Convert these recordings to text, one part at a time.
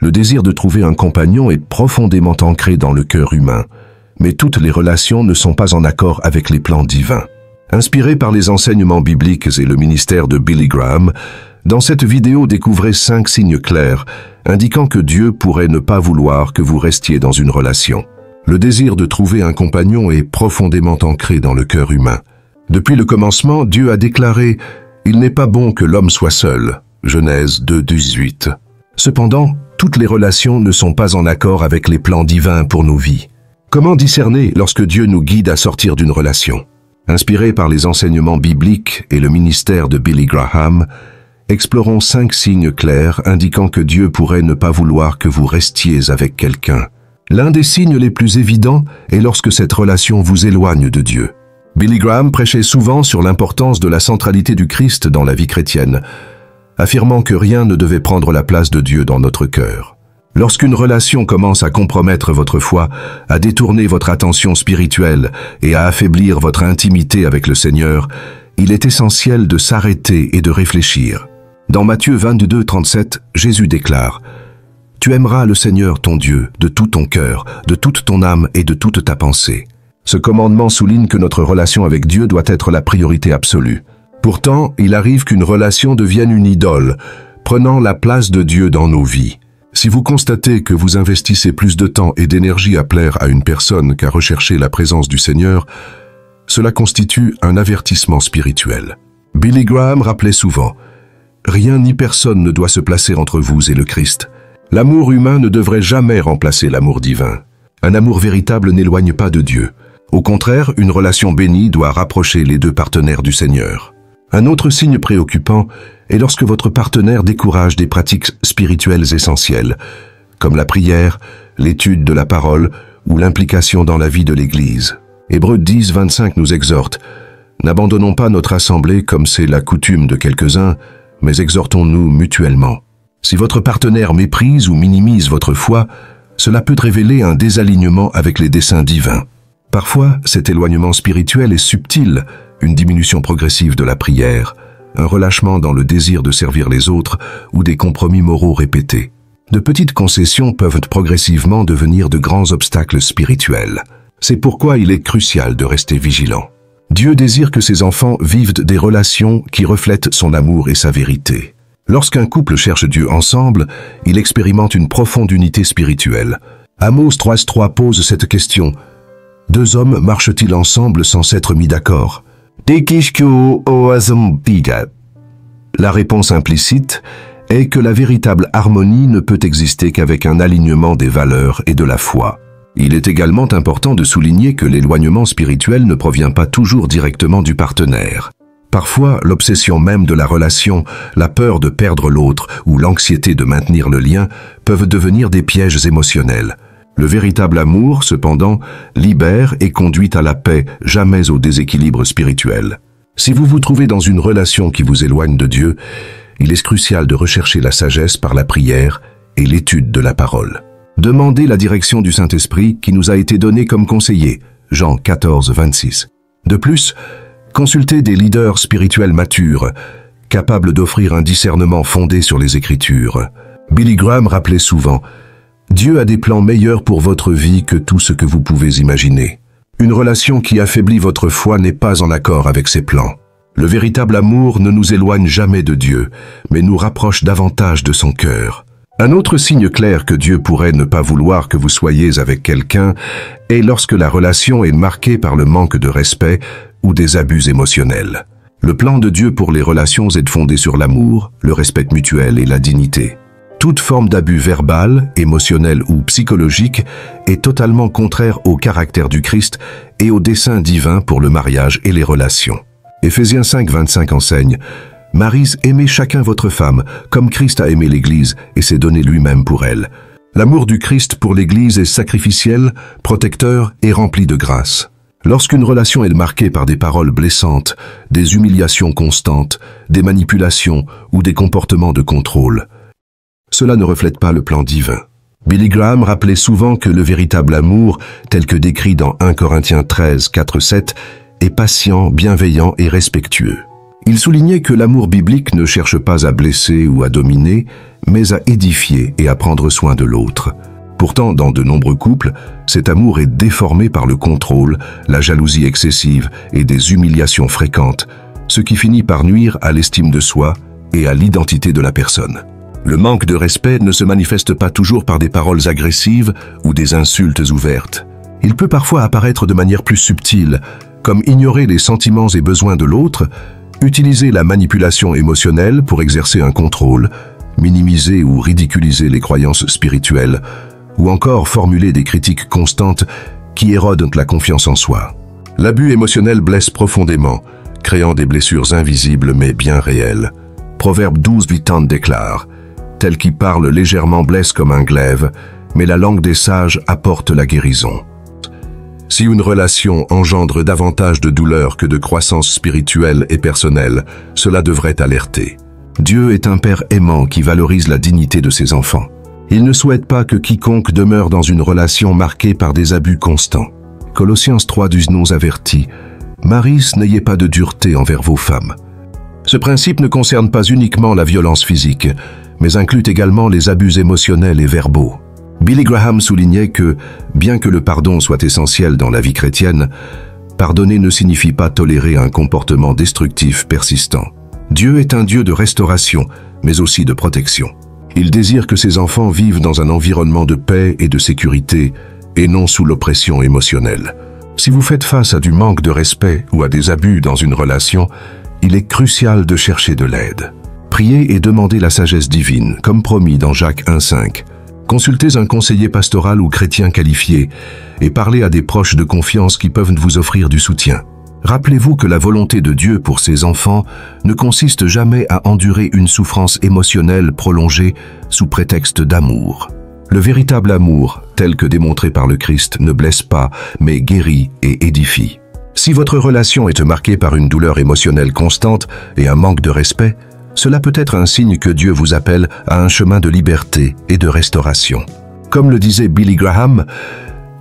Le désir de trouver un compagnon est profondément ancré dans le cœur humain, mais toutes les relations ne sont pas en accord avec les plans divins. Inspiré par les enseignements bibliques et le ministère de Billy Graham, dans cette vidéo découvrez 5 signes clairs indiquant que Dieu pourrait ne pas vouloir que vous restiez dans une relation. Le désir de trouver un compagnon est profondément ancré dans le cœur humain. Depuis le commencement, Dieu a déclaré « Il n'est pas bon que l'homme soit seul » Genèse 2:18. Cependant, toutes les relations ne sont pas en accord avec les plans divins pour nos vies. Comment discerner lorsque Dieu nous guide à sortir d'une relation? Inspiré par les enseignements bibliques et le ministère de Billy Graham, explorons 5 signes clairs indiquant que Dieu pourrait ne pas vouloir que vous restiez avec quelqu'un. L'un des signes les plus évidents est lorsque cette relation vous éloigne de Dieu. Billy Graham prêchait souvent sur l'importance de la centralité du Christ dans la vie chrétienne, affirmant que rien ne devait prendre la place de Dieu dans notre cœur. Lorsqu'une relation commence à compromettre votre foi, à détourner votre attention spirituelle et à affaiblir votre intimité avec le Seigneur, il est essentiel de s'arrêter et de réfléchir. Dans Matthieu 22:37, Jésus déclare « Tu aimeras le Seigneur ton Dieu de tout ton cœur, de toute ton âme et de toute ta pensée. » Ce commandement souligne que notre relation avec Dieu doit être la priorité absolue. Pourtant, il arrive qu'une relation devienne une idole, prenant la place de Dieu dans nos vies. Si vous constatez que vous investissez plus de temps et d'énergie à plaire à une personne qu'à rechercher la présence du Seigneur, cela constitue un avertissement spirituel. Billy Graham rappelait souvent « Rien ni personne ne doit se placer entre vous et le Christ. L'amour humain ne devrait jamais remplacer l'amour divin. Un amour véritable n'éloigne pas de Dieu. Au contraire, une relation bénie doit rapprocher les deux partenaires du Seigneur. » Un autre signe préoccupant est lorsque votre partenaire décourage des pratiques spirituelles essentielles, comme la prière, l'étude de la parole ou l'implication dans la vie de l'Église. Hébreux 10:25 nous exhorte « N'abandonnons pas notre assemblée comme c'est la coutume de quelques-uns, mais exhortons-nous mutuellement. » Si votre partenaire méprise ou minimise votre foi, cela peut révéler un désalignement avec les desseins divins. Parfois, cet éloignement spirituel est subtil, une diminution progressive de la prière, un relâchement dans le désir de servir les autres ou des compromis moraux répétés. De petites concessions peuvent progressivement devenir de grands obstacles spirituels. C'est pourquoi il est crucial de rester vigilant. Dieu désire que ses enfants vivent des relations qui reflètent son amour et sa vérité. Lorsqu'un couple cherche Dieu ensemble, il expérimente une profonde unité spirituelle. Amos 3:3 pose cette question. « 2 hommes marchent-ils ensemble sans s'être mis d'accord ?» La réponse implicite est que la véritable harmonie ne peut exister qu'avec un alignement des valeurs et de la foi. Il est également important de souligner que l'éloignement spirituel ne provient pas toujours directement du partenaire. Parfois, l'obsession même de la relation, la peur de perdre l'autre ou l'anxiété de maintenir le lien peuvent devenir des pièges émotionnels. Le véritable amour, cependant, libère et conduit à la paix, jamais au déséquilibre spirituel. Si vous vous trouvez dans une relation qui vous éloigne de Dieu, il est crucial de rechercher la sagesse par la prière et l'étude de la parole. Demandez la direction du Saint-Esprit qui nous a été donnée comme conseiller, Jean 14:26. De plus, consultez des leaders spirituels matures, capables d'offrir un discernement fondé sur les Écritures. Billy Graham rappelait souvent « Dieu a des plans meilleurs pour votre vie que tout ce que vous pouvez imaginer. Une relation qui affaiblit votre foi n'est pas en accord avec ses plans. Le véritable amour ne nous éloigne jamais de Dieu, mais nous rapproche davantage de son cœur. » Un autre signe clair que Dieu pourrait ne pas vouloir que vous soyez avec quelqu'un est lorsque la relation est marquée par le manque de respect ou des abus émotionnels. Le plan de Dieu pour les relations est fondé sur l'amour, le respect mutuel et la dignité. Toute forme d'abus verbal, émotionnel ou psychologique est totalement contraire au caractère du Christ et au dessein divin pour le mariage et les relations. Éphésiens 5:25 enseigne « Maris, aimez chacun votre femme, comme Christ a aimé l'Église et s'est donné lui-même pour elle. » L'amour du Christ pour l'Église est sacrificiel, protecteur et rempli de grâce. Lorsqu'une relation est marquée par des paroles blessantes, des humiliations constantes, des manipulations ou des comportements de contrôle, cela ne reflète pas le plan divin. Billy Graham rappelait souvent que le véritable amour, tel que décrit dans 1 Corinthiens 13:4-7, est patient, bienveillant et respectueux. Il soulignait que l'amour biblique ne cherche pas à blesser ou à dominer, mais à édifier et à prendre soin de l'autre. Pourtant, dans de nombreux couples, cet amour est déformé par le contrôle, la jalousie excessive et des humiliations fréquentes, ce qui finit par nuire à l'estime de soi et à l'identité de la personne. Le manque de respect ne se manifeste pas toujours par des paroles agressives ou des insultes ouvertes. Il peut parfois apparaître de manière plus subtile, comme ignorer les sentiments et besoins de l'autre, utiliser la manipulation émotionnelle pour exercer un contrôle, minimiser ou ridiculiser les croyances spirituelles, ou encore formuler des critiques constantes qui érodent la confiance en soi. L'abus émotionnel blesse profondément, créant des blessures invisibles mais bien réelles. Proverbe 12:8 déclare « Tel qui parle légèrement blesse comme un glaive, mais la langue des sages apporte la guérison. » Si une relation engendre davantage de douleur que de croissance spirituelle et personnelle, cela devrait alerter. Dieu est un Père aimant qui valorise la dignité de ses enfants. Il ne souhaite pas que quiconque demeure dans une relation marquée par des abus constants. Colossiens 3:12 nous avertit « Maris, n'ayez pas de dureté envers vos femmes. » Ce principe ne concerne pas uniquement la violence physique, mais inclut également les abus émotionnels et verbaux. Billy Graham soulignait que, bien que le pardon soit essentiel dans la vie chrétienne, pardonner ne signifie pas tolérer un comportement destructif persistant. Dieu est un Dieu de restauration, mais aussi de protection. Il désire que ses enfants vivent dans un environnement de paix et de sécurité, et non sous l'oppression émotionnelle. Si vous faites face à du manque de respect ou à des abus dans une relation, il est crucial de chercher de l'aide. Priez et demandez la sagesse divine, comme promis dans Jacques 1:5. Consultez un conseiller pastoral ou chrétien qualifié et parlez à des proches de confiance qui peuvent vous offrir du soutien. Rappelez-vous que la volonté de Dieu pour ses enfants ne consiste jamais à endurer une souffrance émotionnelle prolongée sous prétexte d'amour. Le véritable amour, tel que démontré par le Christ, ne blesse pas, mais guérit et édifie. Si votre relation est marquée par une douleur émotionnelle constante et un manque de respect, cela peut être un signe que Dieu vous appelle à un chemin de liberté et de restauration. Comme le disait Billy Graham,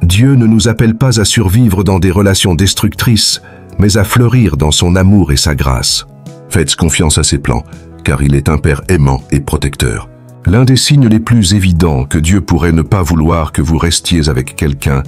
Dieu ne nous appelle pas à survivre dans des relations destructrices, mais à fleurir dans son amour et sa grâce. Faites confiance à ses plans, car il est un Père aimant et protecteur. L'un des signes les plus évidents que Dieu pourrait ne pas vouloir que vous restiez avec quelqu'un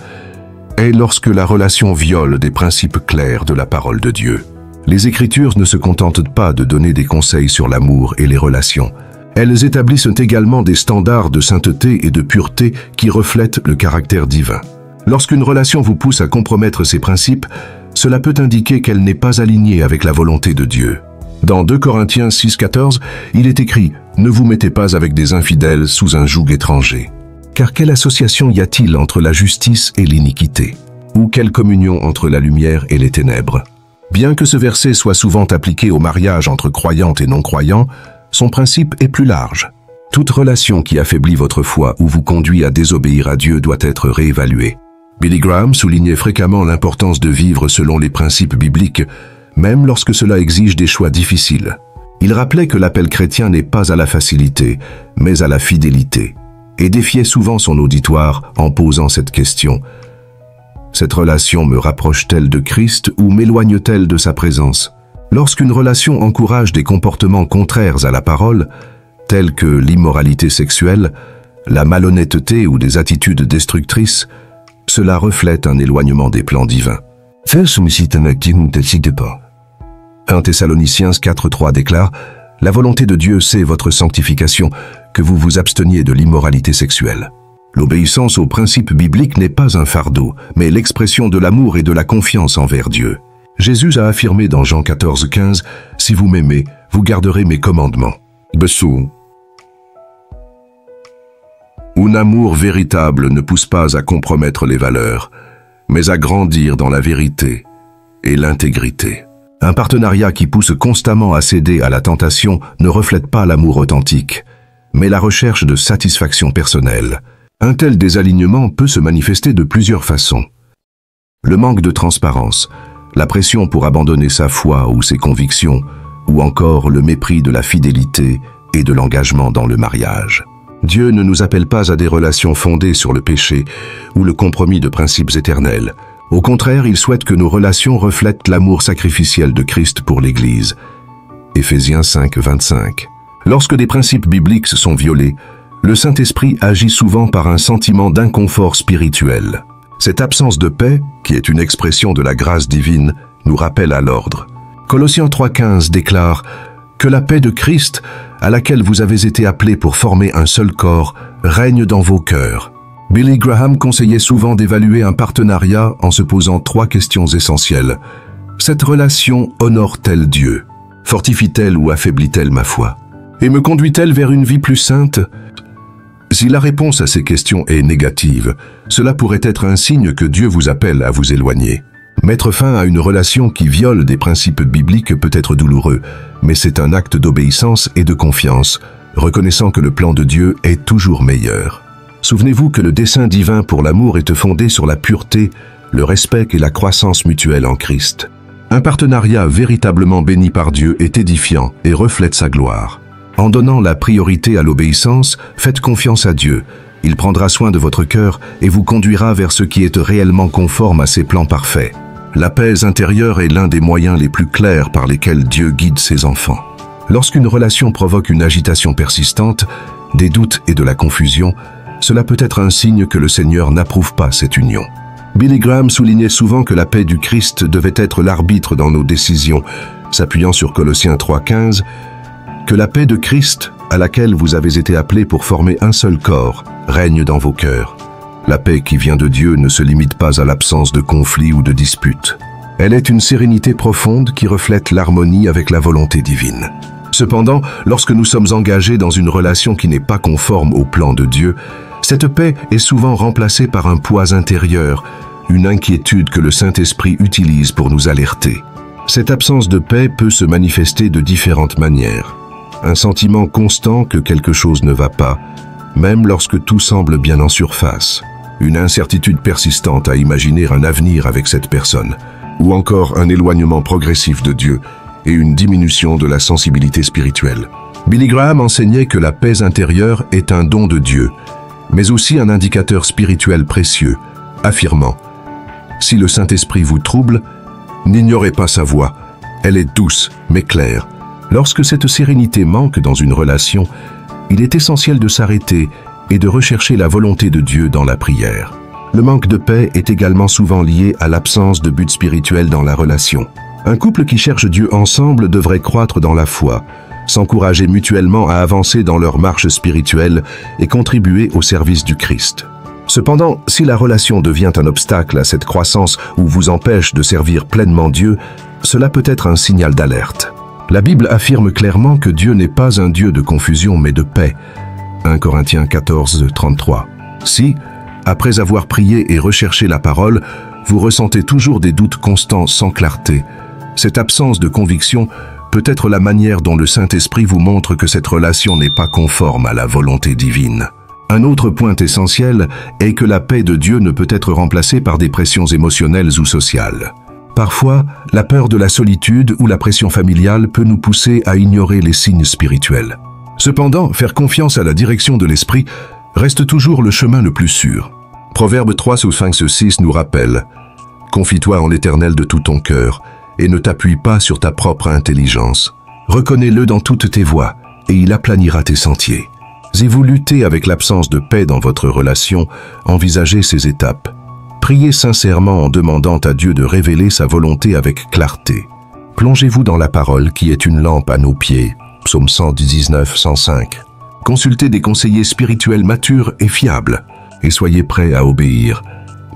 est lorsque la relation viole des principes clairs de la parole de Dieu. Les Écritures ne se contentent pas de donner des conseils sur l'amour et les relations. Elles établissent également des standards de sainteté et de pureté qui reflètent le caractère divin. Lorsqu'une relation vous pousse à compromettre ces principes, cela peut indiquer qu'elle n'est pas alignée avec la volonté de Dieu. Dans 2 Corinthiens 6:14, il est écrit « Ne vous mettez pas avec des infidèles sous un joug étranger. » Car quelle association y a-t-il entre la justice et l'iniquité? Ou quelle communion entre la lumière et les ténèbres? Bien que ce verset soit souvent appliqué au mariage entre croyantes et non-croyants, son principe est plus large. Toute relation qui affaiblit votre foi ou vous conduit à désobéir à Dieu doit être réévaluée. Billy Graham soulignait fréquemment l'importance de vivre selon les principes bibliques, même lorsque cela exige des choix difficiles. Il rappelait que l'appel chrétien n'est pas à la facilité, mais à la fidélité, et défiait souvent son auditoire en posant cette question. Cette relation me rapproche-t-elle de Christ ou m'éloigne-t-elle de sa présence? Lorsqu'une relation encourage des comportements contraires à la parole, tels que l'immoralité sexuelle, la malhonnêteté ou des attitudes destructrices, cela reflète un éloignement des plans divins. 1 Thessaloniciens 4:3 déclare « La volonté de Dieu, c'est votre sanctification, que vous vous absteniez de l'immoralité sexuelle. » L'obéissance aux principes bibliques n'est pas un fardeau, mais l'expression de l'amour et de la confiance envers Dieu. Jésus a affirmé dans Jean 14:15 « Si vous m'aimez, vous garderez mes commandements. » Bessou. Un amour véritable ne pousse pas à compromettre les valeurs, mais à grandir dans la vérité et l'intégrité. Un partenariat qui pousse constamment à céder à la tentation ne reflète pas l'amour authentique, mais la recherche de satisfaction personnelle. Un tel désalignement peut se manifester de plusieurs façons. Le manque de transparence, la pression pour abandonner sa foi ou ses convictions, ou encore le mépris de la fidélité et de l'engagement dans le mariage. Dieu ne nous appelle pas à des relations fondées sur le péché ou le compromis de principes éternels. Au contraire, il souhaite que nos relations reflètent l'amour sacrificiel de Christ pour l'Église. Éphésiens 5, 25. Lorsque des principes bibliques sont violés, le Saint-Esprit agit souvent par un sentiment d'inconfort spirituel. Cette absence de paix, qui est une expression de la grâce divine, nous rappelle à l'ordre. Colossiens 3,15 déclare « Que la paix de Christ, à laquelle vous avez été appelés pour former un seul corps, règne dans vos cœurs. » Billy Graham conseillait souvent d'évaluer un partenariat en se posant 3 questions essentielles. Cette relation honore-t-elle Dieu? Fortifie-t-elle ou affaiblit-elle ma foi? Et me conduit-elle vers une vie plus sainte? Si la réponse à ces questions est négative, cela pourrait être un signe que Dieu vous appelle à vous éloigner. Mettre fin à une relation qui viole des principes bibliques peut être douloureux, mais c'est un acte d'obéissance et de confiance, reconnaissant que le plan de Dieu est toujours meilleur. Souvenez-vous que le dessein divin pour l'amour est fondé sur la pureté, le respect et la croissance mutuelle en Christ. Un partenariat véritablement béni par Dieu est édifiant et reflète sa gloire. En donnant la priorité à l'obéissance, faites confiance à Dieu. Il prendra soin de votre cœur et vous conduira vers ce qui est réellement conforme à ses plans parfaits. La paix intérieure est l'un des moyens les plus clairs par lesquels Dieu guide ses enfants. Lorsqu'une relation provoque une agitation persistante, des doutes et de la confusion, cela peut être un signe que le Seigneur n'approuve pas cette union. Billy Graham soulignait souvent que la paix du Christ devait être l'arbitre dans nos décisions, s'appuyant sur Colossiens 3,15, que la paix de Christ, à laquelle vous avez été appelés pour former un seul corps, règne dans vos cœurs. La paix qui vient de Dieu ne se limite pas à l'absence de conflits ou de disputes. Elle est une sérénité profonde qui reflète l'harmonie avec la volonté divine. Cependant, lorsque nous sommes engagés dans une relation qui n'est pas conforme au plan de Dieu, cette paix est souvent remplacée par un poids intérieur, une inquiétude que le Saint-Esprit utilise pour nous alerter. Cette absence de paix peut se manifester de différentes manières. Un sentiment constant que quelque chose ne va pas, même lorsque tout semble bien en surface. Une incertitude persistante à imaginer un avenir avec cette personne, ou encore un éloignement progressif de Dieu et une diminution de la sensibilité spirituelle. Billy Graham enseignait que la paix intérieure est un don de Dieu, mais aussi un indicateur spirituel précieux, affirmant « Si le Saint-Esprit vous trouble, n'ignorez pas sa voix, elle est douce mais claire. » Lorsque cette sérénité manque dans une relation, il est essentiel de s'arrêter et de rechercher la volonté de Dieu dans la prière. Le manque de paix est également souvent lié à l'absence de but spirituel dans la relation. Un couple qui cherche Dieu ensemble devrait croître dans la foi, s'encourager mutuellement à avancer dans leur marche spirituelle et contribuer au service du Christ. Cependant, si la relation devient un obstacle à cette croissance ou vous empêche de servir pleinement Dieu, cela peut être un signal d'alerte. La Bible affirme clairement que Dieu n'est pas un Dieu de confusion mais de paix. 1 Corinthiens 14, 33. Si, après avoir prié et recherché la parole, vous ressentez toujours des doutes constants sans clarté, cette absence de conviction peut être la manière dont le Saint-Esprit vous montre que cette relation n'est pas conforme à la volonté divine. Un autre point essentiel est que la paix de Dieu ne peut être remplacée par des pressions émotionnelles ou sociales. Parfois, la peur de la solitude ou la pression familiale peut nous pousser à ignorer les signes spirituels. Cependant, faire confiance à la direction de l'Esprit reste toujours le chemin le plus sûr. Proverbe 3, 5-6 nous rappelle « Confie-toi en l'Éternel de tout ton cœur et ne t'appuie pas sur ta propre intelligence. Reconnais-le dans toutes tes voies et il aplanira tes sentiers. » Si vous luttez avec l'absence de paix dans votre relation, envisagez ces étapes. Priez sincèrement en demandant à Dieu de révéler sa volonté avec clarté. Plongez-vous dans la parole qui est une lampe à nos pieds. Psaume 119, 105. Consultez des conseillers spirituels matures et fiables, et soyez prêts à obéir,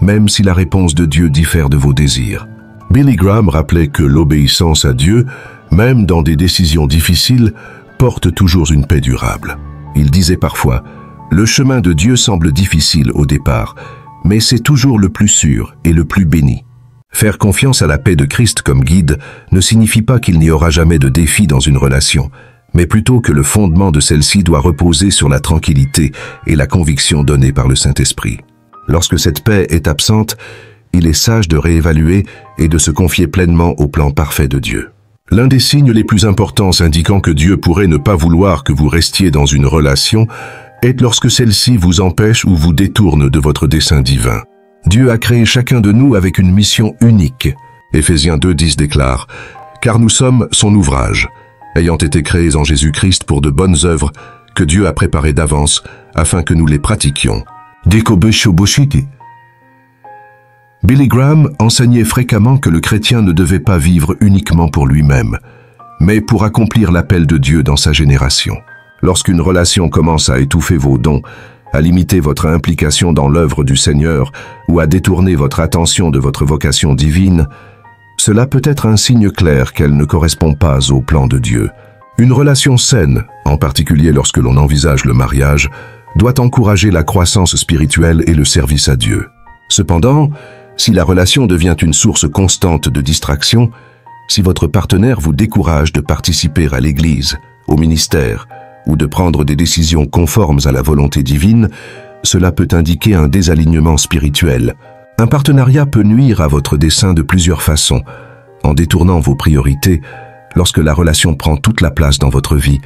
même si la réponse de Dieu diffère de vos désirs. Billy Graham rappelait que l'obéissance à Dieu, même dans des décisions difficiles, porte toujours une paix durable. Il disait parfois, « Le chemin de Dieu semble difficile au départ, mais c'est toujours le plus sûr et le plus béni. » Faire confiance à la paix de Christ comme guide ne signifie pas qu'il n'y aura jamais de défi dans une relation, mais plutôt que le fondement de celle-ci doit reposer sur la tranquillité et la conviction donnée par le Saint-Esprit. Lorsque cette paix est absente, il est sage de réévaluer et de se confier pleinement au plan parfait de Dieu. L'un des signes les plus importants indiquant que Dieu pourrait ne pas vouloir que vous restiez dans une relation est lorsque celle-ci vous empêche ou vous détourne de votre dessein divin. Dieu a créé chacun de nous avec une mission unique. Éphésiens 2, 10 déclare « Car nous sommes son ouvrage, ayant été créés en Jésus-Christ pour de bonnes œuvres que Dieu a préparées d'avance afin que nous les pratiquions. Billy Graham enseignait fréquemment que le chrétien ne devait pas vivre uniquement pour lui-même, mais pour accomplir l'appel de Dieu dans sa génération. Lorsqu'une relation commence à étouffer vos dons, à limiter votre implication dans l'œuvre du Seigneur ou à détourner votre attention de votre vocation divine, cela peut être un signe clair qu'elle ne correspond pas au plan de Dieu. Une relation saine, en particulier lorsque l'on envisage le mariage, doit encourager la croissance spirituelle et le service à Dieu. Cependant, si la relation devient une source constante de distraction, si votre partenaire vous décourage de participer à l'Église, au ministère, ou de prendre des décisions conformes à la volonté divine, cela peut indiquer un désalignement spirituel. Un partenariat peut nuire à votre dessein de plusieurs façons, en détournant vos priorités lorsque la relation prend toute la place dans votre vie,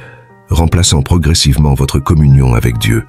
remplaçant progressivement votre communion avec Dieu.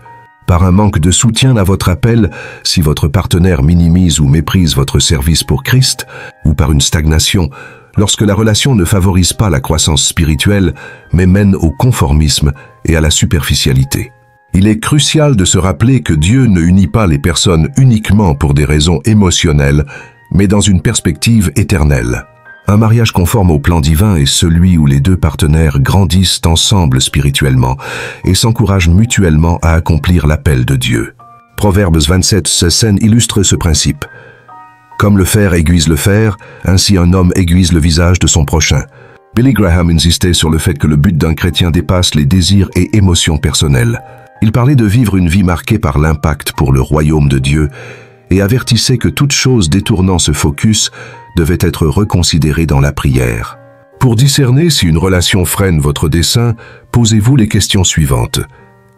Par un manque de soutien à votre appel, si votre partenaire minimise ou méprise votre service pour Christ, ou par une stagnation, lorsque la relation ne favorise pas la croissance spirituelle, mais mène au conformisme et à la superficialité. Il est crucial de se rappeler que Dieu ne unit pas les personnes uniquement pour des raisons émotionnelles, mais dans une perspective éternelle. Un mariage conforme au plan divin est celui où les deux partenaires grandissent ensemble spirituellement et s'encouragent mutuellement à accomplir l'appel de Dieu. Proverbes 27:16 illustre ce principe. Comme le fer aiguise le fer, ainsi un homme aiguise le visage de son prochain. Billy Graham insistait sur le fait que le but d'un chrétien dépasse les désirs et émotions personnelles. Il parlait de vivre une vie marquée par l'impact pour le royaume de Dieu et avertissait que toute chose détournant ce focus devait être reconsidérée dans la prière. Pour discerner si une relation freine votre dessein, posez-vous les questions suivantes.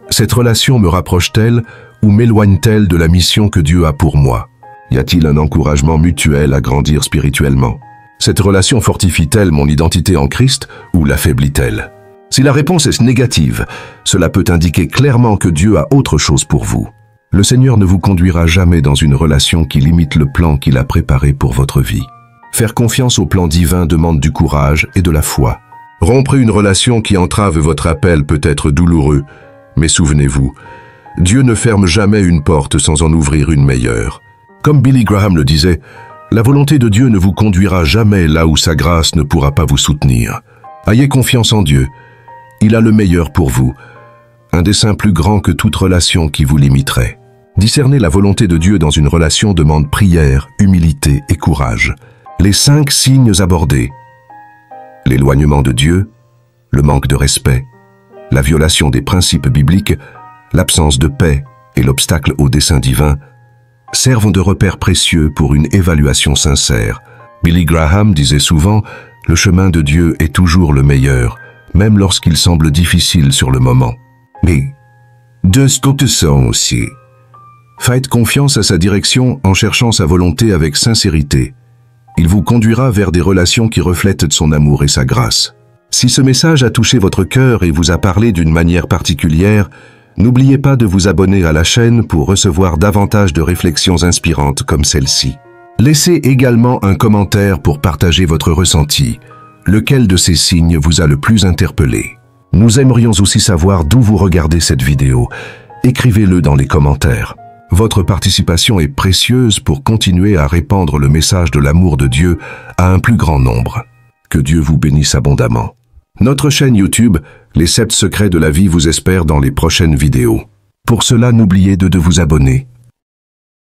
Cette relation me rapproche-t-elle ou m'éloigne-t-elle de la mission que Dieu a pour moi? Y a-t-il un encouragement mutuel à grandir spirituellement? Cette relation fortifie-t-elle mon identité en Christ ou l'affaiblit-elle? Si la réponse est négative, cela peut indiquer clairement que Dieu a autre chose pour vous. Le Seigneur ne vous conduira jamais dans une relation qui limite le plan qu'il a préparé pour votre vie. Faire confiance au plan divin demande du courage et de la foi. Rompre une relation qui entrave votre appel peut être douloureux, mais souvenez-vous, Dieu ne ferme jamais une porte sans en ouvrir une meilleure. Comme Billy Graham le disait, la volonté de Dieu ne vous conduira jamais là où sa grâce ne pourra pas vous soutenir. Ayez confiance en Dieu. Il a le meilleur pour vous, un dessein plus grand que toute relation qui vous limiterait. Discerner la volonté de Dieu dans une relation demande prière, humilité et courage. Les 5 signes abordés: l'éloignement de Dieu, le manque de respect, la violation des principes bibliques, l'absence de paix et l'obstacle au dessein divin, servent de repères précieux pour une évaluation sincère. Billy Graham disait souvent « Le chemin de Dieu est toujours le meilleur », même lorsqu'il semble difficile sur le moment. Mais de ce côté aussi, faites confiance à sa direction en cherchant sa volonté avec sincérité. Il vous conduira vers des relations qui reflètent son amour et sa grâce. Si ce message a touché votre cœur et vous a parlé d'une manière particulière, n'oubliez pas de vous abonner à la chaîne pour recevoir davantage de réflexions inspirantes comme celle-ci. Laissez également un commentaire pour partager votre ressenti. Lequel de ces signes vous a le plus interpellé? Nous aimerions aussi savoir d'où vous regardez cette vidéo. Écrivez-le dans les commentaires. Votre participation est précieuse pour continuer à répandre le message de l'amour de Dieu à un plus grand nombre. Que Dieu vous bénisse abondamment. Notre chaîne YouTube, Les 7 secrets de la vie, vous espère dans les prochaines vidéos. Pour cela, n'oubliez de vous abonner.